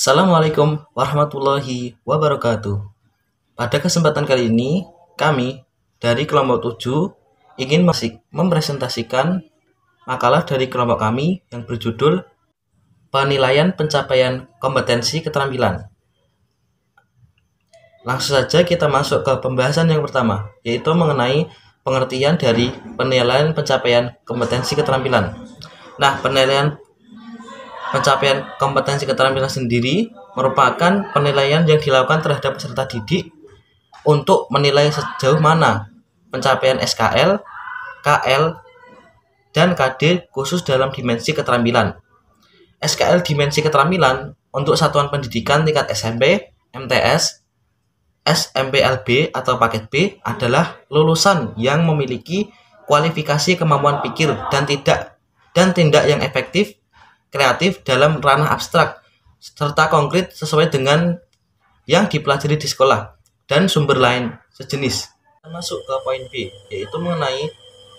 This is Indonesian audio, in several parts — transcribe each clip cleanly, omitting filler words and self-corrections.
Assalamualaikum warahmatullahi wabarakatuh. Pada kesempatan kali ini, kami dari kelompok 7 ingin mempresentasikan makalah dari kelompok kami yang berjudul Penilaian Pencapaian Kompetensi Keterampilan. Langsung saja kita masuk ke pembahasan yang pertama, yaitu mengenai pengertian dari penilaian pencapaian kompetensi keterampilan. Nah, penilaian pencapaian kompetensi keterampilan sendiri merupakan penilaian yang dilakukan terhadap peserta didik untuk menilai sejauh mana pencapaian SKL, KL, dan KD khusus dalam dimensi keterampilan. SKL dimensi keterampilan untuk satuan pendidikan tingkat SMP, MTS, SMPLB atau paket B adalah lulusan yang memiliki kualifikasi kemampuan pikir dan tindak yang efektif, kreatif dalam ranah abstrak serta konkret sesuai dengan yang dipelajari di sekolah dan sumber lain sejenis. Masuk ke poin B, yaitu mengenai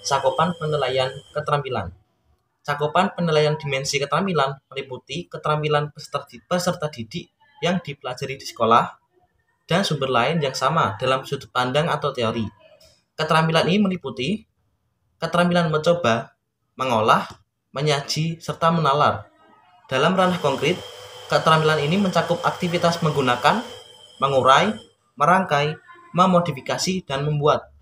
cakupan penilaian keterampilan. Cakupan penilaian dimensi keterampilan meliputi keterampilan peserta didik yang dipelajari di sekolah dan sumber lain yang sama dalam sudut pandang atau teori. Keterampilan ini meliputi keterampilan mencoba, mengolah, menyaji, serta menalar. Dalam ranah konkret, keterampilan ini mencakup aktivitas menggunakan, mengurai, merangkai, memodifikasi, dan membuat.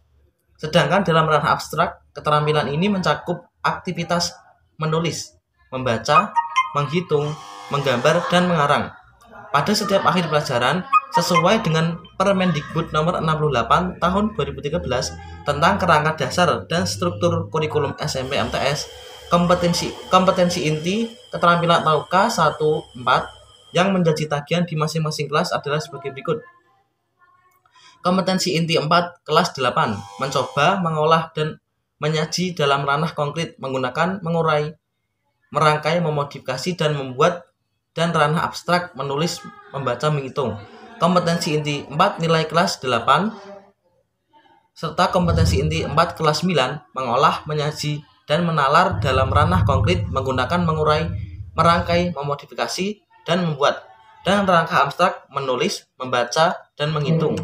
Sedangkan dalam ranah abstrak, keterampilan ini mencakup aktivitas menulis, membaca, menghitung, menggambar, dan mengarang. Pada setiap akhir pelajaran, sesuai dengan Permendikbud nomor 68 tahun 2013 tentang kerangka dasar dan struktur kurikulum SMP MTS, kompetensi inti keterampilan atau K14 yang menjadi tagihan di masing-masing kelas adalah sebagai berikut. Kompetensi inti 4 kelas 8, mencoba, mengolah, dan menyaji dalam ranah konkret menggunakan, mengurai, merangkai, memodifikasi, dan membuat, dan ranah abstrak menulis, membaca, menghitung. Kompetensi inti 4 nilai kelas 8 serta kompetensi inti 4 kelas 9 mengolah, menyaji, dan menalar dalam ranah konkret menggunakan, mengurai, merangkai, memodifikasi, dan membuat, dan rangka abstrak menulis, membaca, dan menghitung.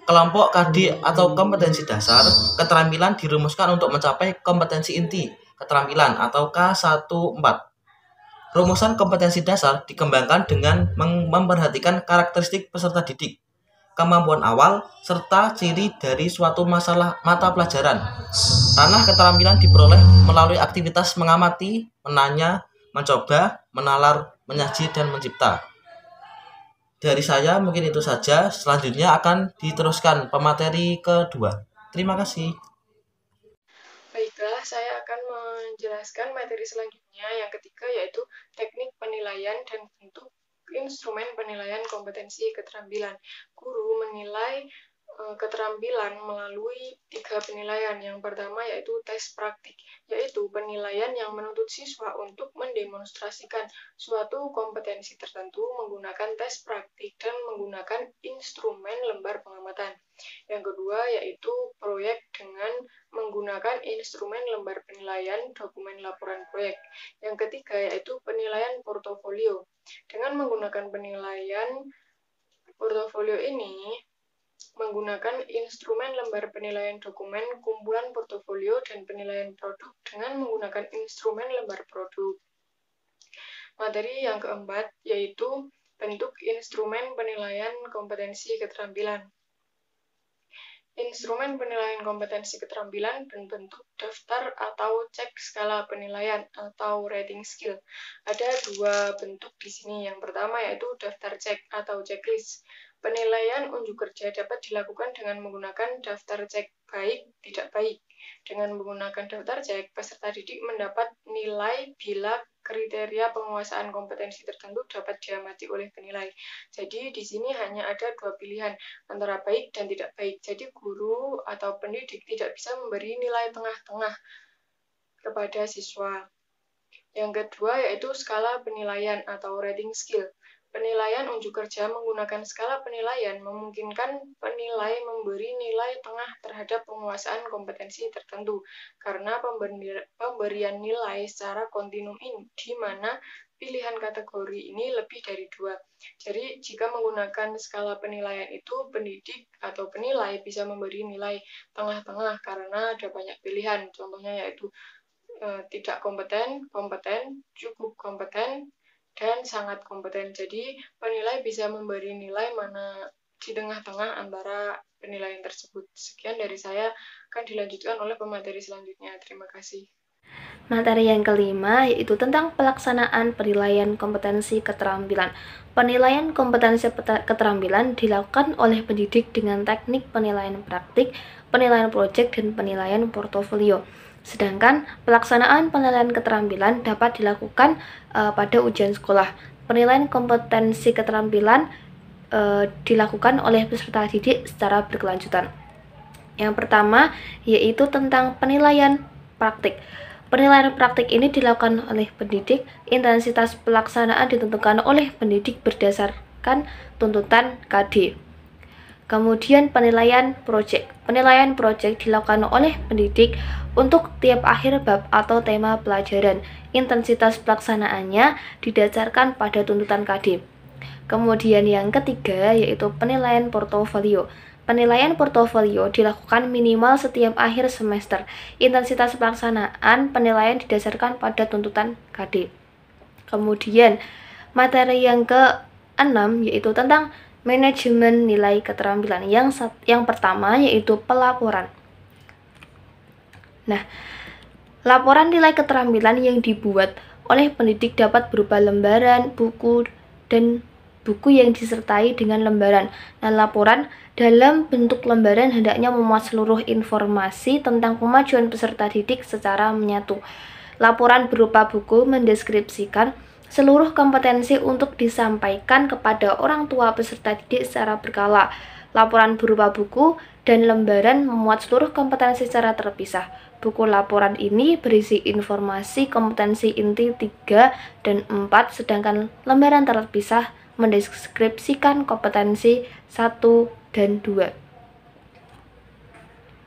Kelompok KD atau kompetensi dasar keterampilan dirumuskan untuk mencapai kompetensi inti keterampilan atau K14. Rumusan kompetensi dasar dikembangkan dengan memperhatikan karakteristik peserta didik, kemampuan awal, serta ciri dari suatu mata pelajaran. Ranah keterampilan diperoleh melalui aktivitas mengamati, menanya, mencoba, menalar, menyaji, dan mencipta. Dari saya mungkin itu saja. Selanjutnya akan diteruskan pemateri kedua. Terima kasih. Baiklah, saya akan menjelaskan materi selanjutnya yang ketiga, yaitu teknik penilaian dan bentuk instrumen penilaian kompetensi keterampilan. Guru menilai keterampilan melalui 3 penilaian. Yang pertama yaitu tes praktik, yaitu penilaian yang menuntut siswa untuk mendemonstrasikan suatu kompetensi tertentu menggunakan tes praktik dan menggunakan instrumen lembar pengamatan. Yang kedua yaitu proyek dengan menggunakan instrumen lembar penilaian dokumen laporan proyek. Yang ketiga yaitu penilaian portofolio. Dengan menggunakan penilaian portofolio ini, menggunakan instrumen lembar penilaian dokumen, kumpulan portofolio, dan penilaian produk dengan menggunakan instrumen lembar produk. Materi yang keempat yaitu bentuk instrumen penilaian kompetensi keterampilan. Instrumen penilaian kompetensi keterampilan berbentuk daftar atau cek skala penilaian atau rating scale. Ada 2 bentuk di sini. Yang pertama yaitu daftar cek atau checklist. Penilaian unjuk kerja dapat dilakukan dengan menggunakan daftar cek baik, tidak baik. Dengan menggunakan daftar cek, peserta didik mendapat nilai bila kriteria penguasaan kompetensi tertentu dapat diamati oleh penilai. Jadi di sini hanya ada 2 pilihan, antara baik dan tidak baik. Jadi guru atau pendidik tidak bisa memberi nilai tengah-tengah kepada siswa. Yang kedua yaitu skala penilaian atau rating scale. Penilaian unjuk kerja menggunakan skala penilaian memungkinkan penilai memberi nilai tengah terhadap penguasaan kompetensi tertentu karena pemberian nilai secara kontinum ini di mana pilihan kategori ini lebih dari 2. Jadi, jika menggunakan skala penilaian itu, pendidik atau penilai bisa memberi nilai tengah-tengah karena ada banyak pilihan. Contohnya yaitu tidak kompeten, kompeten, cukup kompeten, dan sangat kompeten. Jadi, penilai bisa memberi nilai mana di tengah-tengah antara penilaian tersebut. Sekian dari saya, akan dilanjutkan oleh pemateri selanjutnya. Terima kasih. Materi yang kelima yaitu tentang pelaksanaan penilaian kompetensi keterampilan. Penilaian kompetensi keterampilan dilakukan oleh pendidik dengan teknik penilaian praktik, penilaian proyek, dan penilaian portofolio. Sedangkan pelaksanaan penilaian keterampilan dapat dilakukan pada ujian sekolah. Penilaian kompetensi keterampilan dilakukan oleh peserta didik secara berkelanjutan. Yang pertama yaitu tentang penilaian praktik. Penilaian praktik ini dilakukan oleh pendidik. Intensitas pelaksanaan ditentukan oleh pendidik berdasarkan tuntutan KD. Kemudian penilaian proyek. Penilaian proyek dilakukan oleh pendidik untuk tiap akhir bab atau tema pelajaran. Intensitas pelaksanaannya didasarkan pada tuntutan KD. Kemudian yang ketiga yaitu penilaian portofolio. Penilaian portofolio dilakukan minimal setiap akhir semester. Intensitas pelaksanaan penilaian didasarkan pada tuntutan KD. Kemudian materi yang ke-6 yaitu tentang manajemen nilai keterampilan. Yang pertama yaitu pelaporan. Nah, laporan nilai keterampilan yang dibuat oleh pendidik dapat berupa lembaran, buku, dan buku yang disertai dengan lembaran. Nah, laporan dalam bentuk lembaran hendaknya memuat seluruh informasi tentang kemajuan peserta didik secara menyatu. Laporan berupa buku mendeskripsikan seluruh kompetensi untuk disampaikan kepada orang tua peserta didik secara berkala. Laporan berupa buku dan lembaran memuat seluruh kompetensi secara terpisah. Buku laporan ini berisi informasi kompetensi inti 3 dan 4, sedangkan lembaran terpisah mendeskripsikan kompetensi 1 dan 2.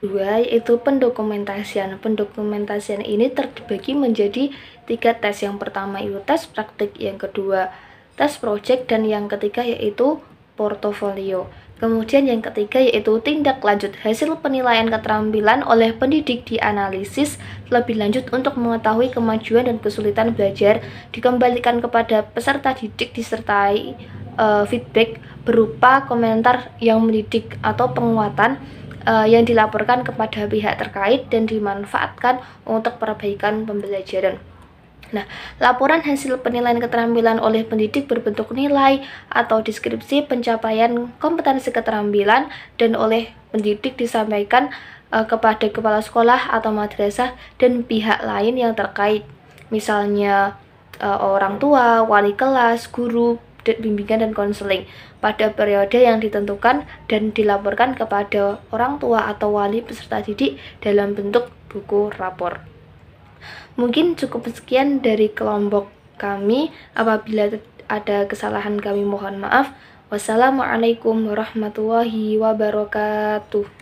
Yaitu pendokumentasian. Pendokumentasian ini terbagi menjadi 3 tes. Yang pertama itu tes praktik, yang kedua tes proyek, dan yang ketiga yaitu portofolio. Kemudian yang ketiga yaitu tindak lanjut. Hasil penilaian keterampilan oleh pendidik dianalisis lebih lanjut untuk mengetahui kemajuan dan kesulitan belajar, dikembalikan kepada peserta didik disertai feedback berupa komentar yang mendidik atau penguatan yang dilaporkan kepada pihak terkait dan dimanfaatkan untuk perbaikan pembelajaran. Nah, laporan hasil penilaian keterampilan oleh pendidik berbentuk nilai atau deskripsi pencapaian kompetensi keterampilan dan oleh pendidik disampaikan kepada kepala sekolah atau madrasah dan pihak lain yang terkait, misalnya orang tua, wali kelas, guru, bimbingan dan konseling pada periode yang ditentukan dan dilaporkan kepada orang tua atau wali peserta didik dalam bentuk buku rapor. Mungkin cukup sekian dari kelompok kami. Apabila ada kesalahan kami mohon maaf. Wassalamualaikum warahmatullahi wabarakatuh.